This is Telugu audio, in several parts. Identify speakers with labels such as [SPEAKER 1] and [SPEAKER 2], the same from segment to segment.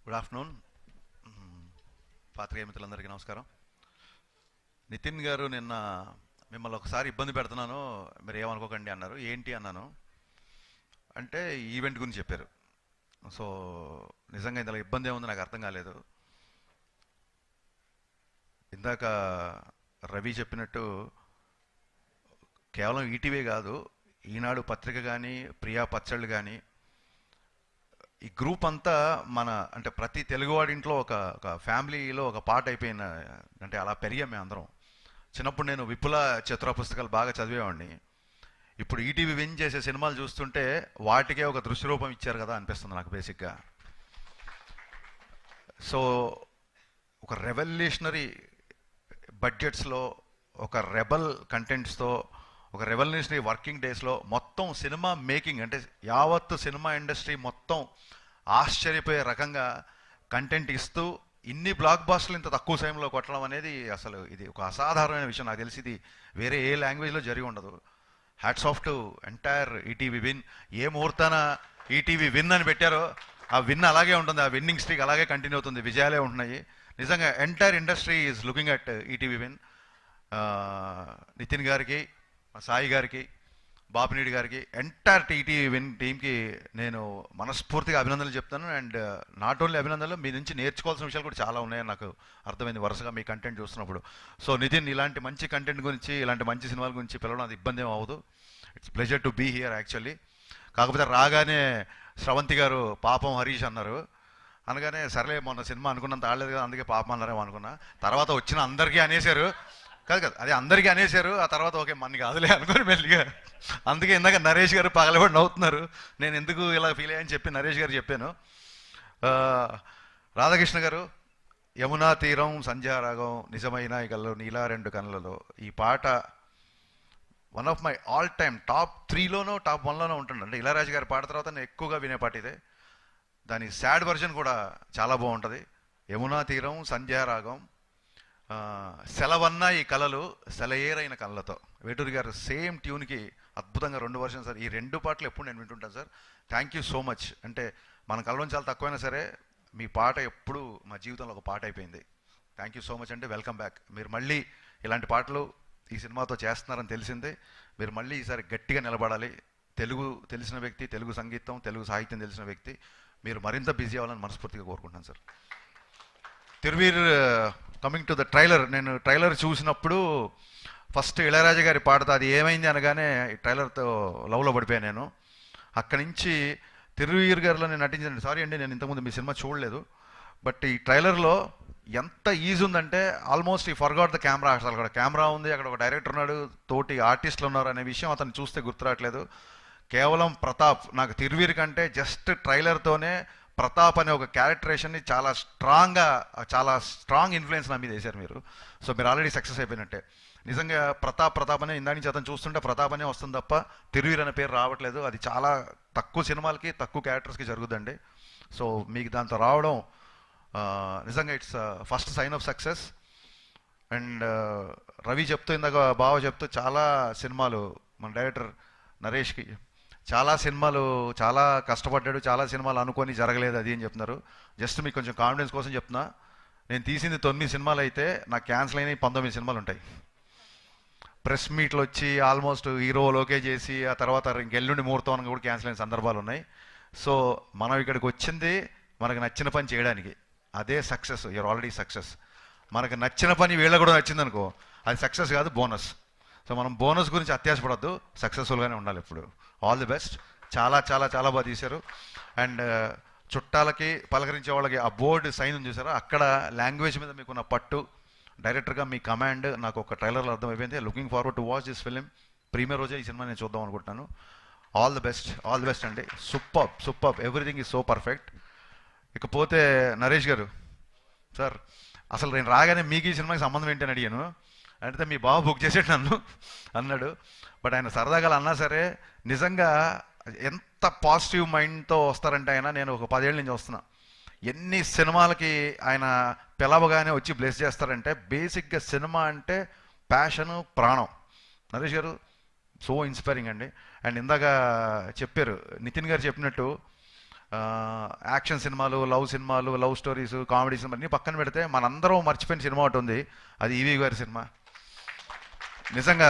[SPEAKER 1] Good afternoon. పాత్రికేయ మిత్రులందరికీ నమస్కారం. నితిన్ గారు నిన్న మిమ్మల్ని ఒకసారి ఇబ్బంది పెడుతున్నాను, మీరు ఏమనుకోకండి అన్నారు. ఏంటి అన్నాను. అంటే ఈవెంట్ గురించి చెప్పారు. సో నిజంగా ఇందులో ఇబ్బంది ఏముంది నాకు అర్థం కాలేదు. ఇందాక రవి చెప్పినట్టు కేవలం ఈటీవీ కాదు, ఈనాడు పత్రిక కానీ, ప్రియా పచ్చళ్ళు కానీ, ఈ గ్రూప్ అంతా మన అంటే ప్రతి తెలుగువాడింట్లో ఒక ఒక ఫ్యామిలీలో ఒక పార్ట్ అయిపోయిన, అంటే అలా పెరిగాం మేము అందరం. చిన్నప్పుడు నేను విపుల చతుర పుస్తకాలు బాగా చదివేవాడిని. ఇప్పుడు ఈటీవీ విన్ చేసే సినిమాలు చూస్తుంటే వాటికే ఒక దృశ్య రూపం ఇచ్చారు కదా అనిపిస్తుంది నాకు బేసిక్గా. సో ఒక రెవల్యూషనరీ బడ్జెట్స్లో, ఒక రెబల్ కంటెంట్స్తో, ఒక రెవల్యూషనరీ వర్కింగ్ డేస్లో మొత్తం సినిమా మేకింగ్ అంటే యావత్తు సినిమా ఇండస్ట్రీ మొత్తం ఆశ్చర్యపోయే రకంగా కంటెంట్ ఇస్తూ ఇన్ని బ్లాక్ బాస్టర్లు ఇంత తక్కువ సమయంలో కొట్టడం అనేది అసలు ఇది ఒక అసాధారణమైన విషయం. నాకు తెలిసి ఇది వేరే ఏ లాంగ్వేజ్లో జరిగి ఉండదు. Hats off to entire ETV Win. ఏ ముహూర్తాన ఈటీవీ విన్ అని పెట్టారో ఆ విన్ అలాగే ఉంటుంది, ఆ విన్నింగ్ స్ట్రీక్ అలాగే కంటిన్యూ అవుతుంది, విజయాలే ఉంటున్నాయి. నిజంగా entire industry is looking at ETV win. Nithin గారికి, సాయి గారికి, బాపినీడి గారికి, ఎంటైర్ ఈటీవీ విన్ టీంకి నేను మనస్ఫూర్తిగా అభినందనలు చెప్తాను. అండ్ నాట్ ఓన్లీ అభినందనలు, మీ నుంచి నేర్చుకోవాల్సిన విషయాలు కూడా చాలా ఉన్నాయని నాకు అర్థమైంది వరుసగా మీ కంటెంట్ చూస్తున్నప్పుడు. సో నితిన్, ఇలాంటి మంచి కంటెంట్ గురించి, ఇలాంటి మంచి సినిమాల గురించి పిలవడం అది ఇబ్బంది ఏం అవ్వదు. It's pleasure to be here actually. కాకపోతే రాగానే స్రవంతి గారు పాపం హరీష్ అన్నారు. అనగానే సరేలే, మొన్న సినిమా అనుకున్నంత ఆడలేదు కదా, అందుకే పాపం అన్నారేమో అనుకున్నా. తర్వాత వచ్చిన అందరికీ అనేశారు. కాదు అదే అందరికీ అనేశారు. ఆ తర్వాత ఓకే మన కాదులే అనుకుని మెల్లిగా. అందుకే ఇందాక నరేష్ గారు పగలబడి నవ్వుతున్నారు. నేను ఎందుకు ఇలా ఫీల్ అయ్యని చెప్పి నరేష్ గారు చెప్పాను. రాధాకృష్ణ గారు, యమునా తీరం, సంధ్యారాగం, నిజమైన ఇకల్లో, నీలా రెండు కళ్ళలో, ఈ పాట one of my all time top 3లోనో టాప్ 1లోనో ఉంటుంది. అంటే ఇళయరాజా గారి పాట తర్వాత నేను ఎక్కువగా వినే పాట ఇదే. దాని సాడ్ వర్జన్ కూడా చాలా బాగుంటుంది. యమునా తీరం, సంధ్యారాగం, సెలవన్న ఈ కళలు, సెలయేరైన కళ్ళతో, వేటూరి గారు సేమ్ ట్యూన్కి అద్భుతంగా 2 వర్షన్స్ సార్. ఈ 2 పాటలు ఎప్పుడు నేను వింటుంటాను sir. Thank you so much. అంటే మన కళ్ళలో చాలా తక్కువైనా సరే మీ పాట ఎప్పుడు మా జీవితంలో ఒక పాట అయిపోయింది. థ్యాంక్ యూ సో మచ్ అండి. Welcome back. మీరు మళ్ళీ ఇలాంటి పాటలు ఈ సినిమాతో చేస్తున్నారని తెలిసిందే. మీరు మళ్ళీ ఈసారి గట్టిగా నిలబడాలి. తెలుగు తెలిసిన వ్యక్తి, తెలుగు సంగీతం, తెలుగు సాహిత్యం తెలిసిన వ్యక్తి, మీరు మరింత బిజీ అవ్వాలని మనస్ఫూర్తిగా కోరుకుంటున్నాను sir. Thiruveer, coming to the trailer, నేను ట్రైలర్ చూసినప్పుడు ఫస్ట్ ఇళయరాజా గారి పాటతో అది ఏమైంది అనగానే ఈ ట్రైలర్తో లవ్లో పడిపోయాను నేను. అక్కడి నుంచి తిరువీర్ గారిలో నేను నటించాను. సారీ అండి, నేను ఇంతకుముందు మీ సినిమా చూడలేదు. బట్ ఈ ట్రైలర్లో ఎంత ఈజీ ఉందంటే ఆల్మోస్ట్ ఈ ఫర్గాట్ ద కెమెరా. అసలు అక్కడ కెమెరా ఉంది, అక్కడ ఒక డైరెక్టర్ ఉన్నాడు, తోటి ఆర్టిస్టులు ఉన్నారు అనే విషయం అతను చూస్తే గుర్తురావట్లేదు. కేవలం ప్రతాప్, నాకు తిరువీర్ కంటే జస్ట్ ట్రైలర్తోనే ప్రతాప్ అనే ఒక క్యారెక్టరేషన్ని చాలా స్ట్రాంగ్ ఇన్ఫ్లుయెన్స్ నా మీద వేశారు మీరు. సో మీరు ఆల్రెడీ సక్సెస్ అయిపోయినట్టే. నిజంగా ప్రతాప్ అనే ఇందా నుంచి అతను చూస్తుంటే ప్రతాప్ అనే వస్తుంది తప్ప తిరువీర్ అనే పేరు రావట్లేదు. అది చాలా తక్కువ సినిమాలకి, తక్కువ క్యారెక్టర్స్కి జరుగుతుందండి. సో మీకు దాంతో రావడం నిజంగా it's first sign of success. And Ravi చెప్తూ, ఇందాక బావ చెప్తూ, చాలా సినిమాలు మన డైరెక్టర్ నరేష్కి చాలా సినిమాలు చాలా కష్టపడ్డాడు, చాలా సినిమాలు అనుకొని జరగలేదు అది అని చెప్తున్నారు. జస్ట్ మీకు కొంచెం కాన్ఫిడెన్స్ కోసం చెప్తున్నా, నేను తీసింది 9 సినిమాలు అయితే నాకు క్యాన్సిల్ అయినవి 19 సినిమాలు ఉంటాయి. ప్రెస్ మీట్లు వచ్చి ఆల్మోస్ట్ హీరోలోకే చేసి ఆ తర్వాత ఇంకెల్లుండి ముహూర్తం అని కూడా క్యాన్సిల్ అయిన సందర్భాలు ఉన్నాయి. సో మనం ఇక్కడికి వచ్చింది మనకు నచ్చిన పని చేయడానికి, అదే సక్సెస్. You're already success. మనకు నచ్చిన పని వీళ్ళ కూడా నచ్చింది అనుకో, అది సక్సెస్ కాదు, బోనస్. సో మనం బోనస్ గురించి అత్యాశపడద్దు, సక్సెస్ఫుల్గానే ఉండాలి ఎప్పుడు. All the best. చాలా చాలా చాలా బాగా తీశారు. అండ్ చుట్టాలకి, పలకరించే వాళ్ళకి ఆ బోర్డు సైన్ ఉంది చూసారా, అక్కడ లాంగ్వేజ్ మీద మీకున్న పట్టు, డైరెక్టర్గా మీ కమాండ్ నాకు ఒక ట్రైలర్లో అర్థమైపోయింది. Looking forward to watch this film. Premiere రోజే ఈ సినిమా నేను చూద్దాం అనుకుంటున్నాను. All the best, all the best అండి. Super, everything is so perfect. ఇకపోతే నరేష్ గారు సార్, అసలు నేను రాగానే మీకు ఈ సినిమాకి సంబంధం ఏంటని అడిగాను. అంటే మీ బావ బుక్ చేసేట నన్ను అన్నాడు. బట్ ఆయన సరదాగా అన్నా సరే నిజంగా ఎంత పాజిటివ్ మైండ్తో వస్తారంటే ఆయన, నేను ఒక 10 ఏళ్ళ నుంచి వస్తున్నా, ఎన్ని సినిమాలకి ఆయన పిలవగానే వచ్చి బ్లెస్ చేస్తారంటే, బేసిక్గా సినిమా అంటే ప్యాషను, ప్రాణం. నరేష్ గారు సో ఇన్స్పైరింగ్ అండి. అండ్ ఇందాక చెప్పారు, నితిన్ గారు చెప్పినట్టు యాక్షన్ సినిమాలు, లవ్ స్టోరీస్, కామెడీ సినిమా అన్నీ పక్కన పెడితే మనందరం మర్చిపోయిన సినిమా ఒకటి ఉంది. అది ఈవీ గారి సినిమా. నిజంగా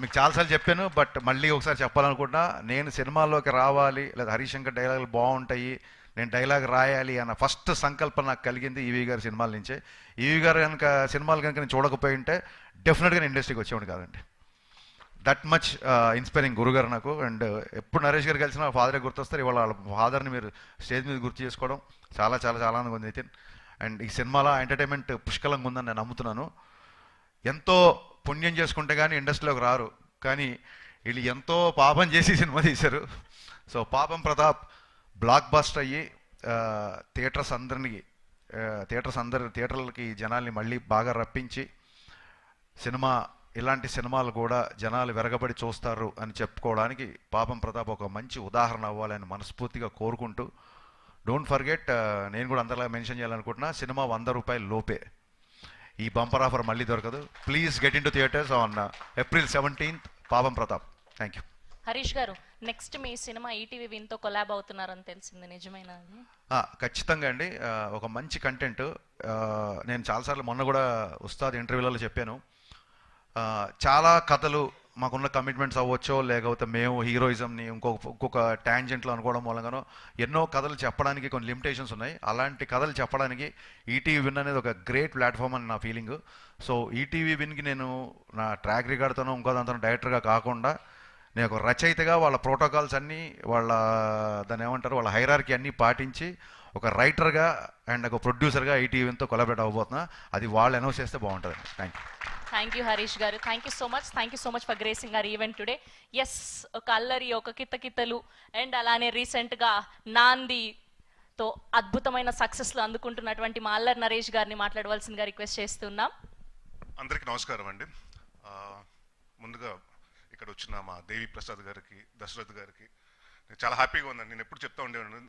[SPEAKER 1] మీకు చాలాసార్లు చెప్పాను, బట్ మళ్ళీ ఒకసారి చెప్పాలనుకుంటున్నా. నేను సినిమాల్లోకి రావాలి, లేదా హరీష్ శంకర్ డైలాగులు బాగుంటాయి, నేను డైలాగ్ రాయాలి అన్న ఫస్ట్ సంకల్పం నాకు కలిగింది ఈవీ గారి సినిమాల నుంచే. ఈవీ గారు కనుక సినిమాలు కనుక నేను చూడకపోయి ఉంటే డెఫినెట్గా నేను ఇండస్ట్రీకి వచ్చేవాడు కాదండి. దట్ మచ్ ఇన్స్పైరింగ్ గురుగారు నాకు. అండ్ ఎప్పుడు నరేష్ గారు కలిసిన ఫాదరే గుర్తొస్తారు. ఇవాళ వాళ్ళ ఫాదర్ని మీరు స్టేజ్ మీద గుర్తు చేసుకోవడం చాలా చాలా చాలా ఆనందంగా ఉంది నితిన్. అండ్ ఈ సినిమాలో ఎంటర్టైన్మెంట్ పుష్కలంగా ఉందని నేను నమ్ముతున్నాను. ఎంతో పుణ్యం చేసుకుంటే కానీ ఇండస్ట్రీలోకి రారు, కానీ వీళ్ళు ఎంతో పాపం చేసి సినిమా తీశారు. సో పాపం ప్రతాప్ బ్లాక్ బస్టర్ అయ్యి థియేటర్లకి జనాల్ని మళ్ళీ బాగా రప్పించి ఇలాంటి సినిమాలు కూడా జనాలు వెరగబడి చూస్తారు అని చెప్పుకోవడానికి పాపం ప్రతాప్ ఒక మంచి ఉదాహరణ అవ్వాలని మనస్ఫూర్తిగా కోరుకుంటూ, డోంట్ ఫర్గెట్, నేను కూడా అందరిలా మెన్షన్ చేయాలనుకుంటున్నా, సినిమా 100 రూపాయల లోపే. ఈ బంపర్ ఆఫర్ మళ్ళీ దొరకదు. Please get into theatres on April 17th. పాపం Pratap. Thank you.
[SPEAKER 2] Harish garu, next మీ సినిమా ఈటీవీ విన్తో కొలాబ్ అవుతున్నారని తెలిసింది, నిజమేనా?
[SPEAKER 1] ఖచ్చితంగా అండి. ఒక మంచి కంటెంట్. నేను చాలాసార్లు మొన్న కూడా ఉస్తాద్ ఇంటర్వ్యూలలో చెప్పాను. చాలా కథలు మాకున్న కమిట్మెంట్స్ అవ్వచ్చో, లేకపోతే మేము హీరోయిజంని ఇంకొక ట్యాంజెంట్లో అనుకోవడం మూలంగానో ఎన్నో కథలు చెప్పడానికి కొన్ని లిమిటేషన్స్ ఉన్నాయి. అలాంటి కథలు చెప్పడానికి ఈటీవీ విన్ అనేది ఒక గ్రేట్ ప్లాట్ఫామ్ అని నా ఫీలింగ్. సో ఈటీవీ విన్కి నేను నా ట్రాక్ రికార్డ్తోనో ఇంకో దాంతో డైరెక్టర్గా కాకుండా నేను ఒక రచయితగా వాళ్ళ ప్రోటోకాల్స్ అన్నీ, దాన్ని ఏమంటారు, వాళ్ళ హైరార్కీ అన్నీ పాటించి ఒక రైటర్గా అండ్ ఒక ప్రొడ్యూసర్గా ఈటీవీ విన్తో కొలాబరేట్ అవ్వబోతున్నా. అది వాళ్ళు అనౌన్స్ చేస్తే బాగుంటుంది.
[SPEAKER 2] థ్యాంక్ యూ హరీష్ గారు. Thank you so much for gracing our event today. Yes, ఒక అల్లరి, ఒక కిత్తకిత్తలు అండ్ అలానే రీసెంట్గా నాందితో అద్భుతమైన సక్సెస్లు అందుకుంటున్నటువంటి మా అల్లరి నరేష్ గారిని మాట్లాడవలసిందిగా రిక్వెస్ట్ చేస్తున్నాం.
[SPEAKER 3] అందరికీ నమస్కారం అండి. ముందుగా ఇక్కడ వచ్చిన మా దేవి ప్రసాద్ గారికి, దశరథ్ గారికి నేను చాలా హ్యాపీగా ఉందండి. నేను ఎప్పుడు చెప్తా ఉండేవాడిని,